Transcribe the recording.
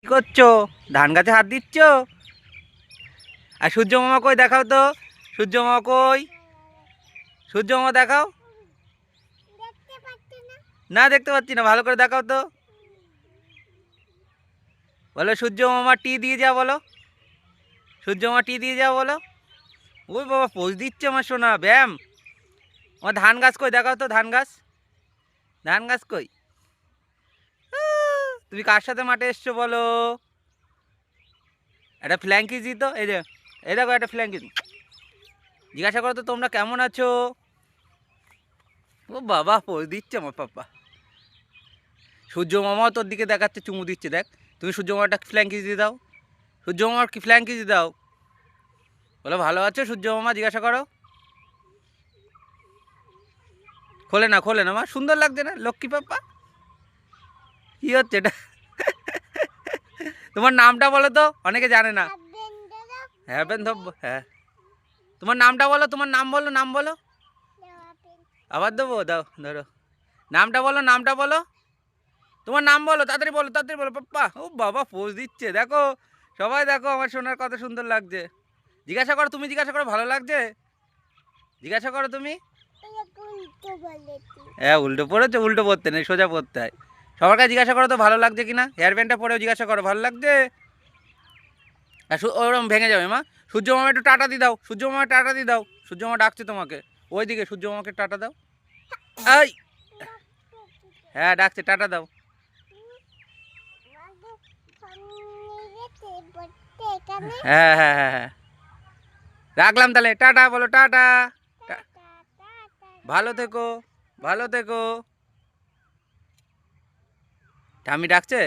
কি করছো? ধান গাছে হাত দিচ্ছ? আর সূর্য মামা কই দেখাও তো। সূর্য মামা কই? সূর্য মামা দেখাও। না দেখতে পাচ্ছি না, ভালো করে দেখাও তো। বলো সূর্য মামা টি দিয়ে যাও, বলো সূর্য মামা টি দিয়ে যাও বলো। ওই বাবা পোজ দিচ্ছে আমার সোনা, ব্যায়াম। আমার ধান গাছ কই দেখাও তো, ধান গাছ। ধান গাছ কই? তুমি কার সাথে মাঠে এসছো বলো? একটা ফ্ল্যাঙ্কিস দিত, এই যে এই দেখো একটা ফ্ল্যাঙ্কিস। জিজ্ঞাসা করো তো তোমরা কেমন আছো। ও বাবা পোজ দিচ্ছে আমার পাপ্পা। সূর্য মামাও তোর দিকে দেখাচ্ছে, চুমু দিচ্ছে, দেখ। তুমি সূর্য মামাটা ফ্ল্যাঙ্কিস দিয়ে দাও। সূর্য মামার কি ফ্ল্যাঙ্কিস দিয়ে দাও। বলো ভালো আছো সূর্য মামা, জিজ্ঞাসা করো। খোলে না, খোলে না মা, সুন্দর লাগছে না লক্ষ্মী পাপ্পা? কি হচ্ছে এটা? তোমার নামটা বলো তো, অনেকে জানে না। হ্যাঁ বেন ধব, হ্যাঁ। তোমার নামটা বলো, তোমার নাম বলো, নাম বলো। আবার দেবো, দাও ধরো। নামটা বলো, নামটা বলো। তোমার নাম বলো, তাড়াতাড়ি বলো, তাড়াতাড়ি বলো পাপ্পা। ও বাবা পোজ দিচ্ছে, দেখো সবাই, দেখো আমার সোনার কত সুন্দর লাগছে। জিজ্ঞাসা করো, তুমি জিজ্ঞাসা করো ভালো লাগছে। জিজ্ঞাসা করো তুমি। হ্যাঁ উল্টো পড়েছো, উল্টো পড়তে নেই, সোজা পড়তে হয়। সবার কাছে জিজ্ঞাসা করো তো ভালো লাগছে কিনা, হেয়ার ব্যান্ডটা পরেও জিজ্ঞাসা করো ভালো লাগছে। আর ওরম ভেঙে যাবে মা। সূর্য মামা একটু টাটা দিয়ে দাও, সূর্য মামা টাটা দিয়ে দাও। সূর্য মামা ডাকছে তোমাকে, ওইদিকে সূর্য মামাকে টাটা দাও। এই হ্যাঁ ডাকছে, টাটা দাও। হ্যাঁ হ্যাঁ হ্যাঁ হ্যাঁ, রাখলাম তাহলে, টাটা বলো, টাটা। ভালো থেকো, ভালো থেকো। ঠাম্মি ডাকছে।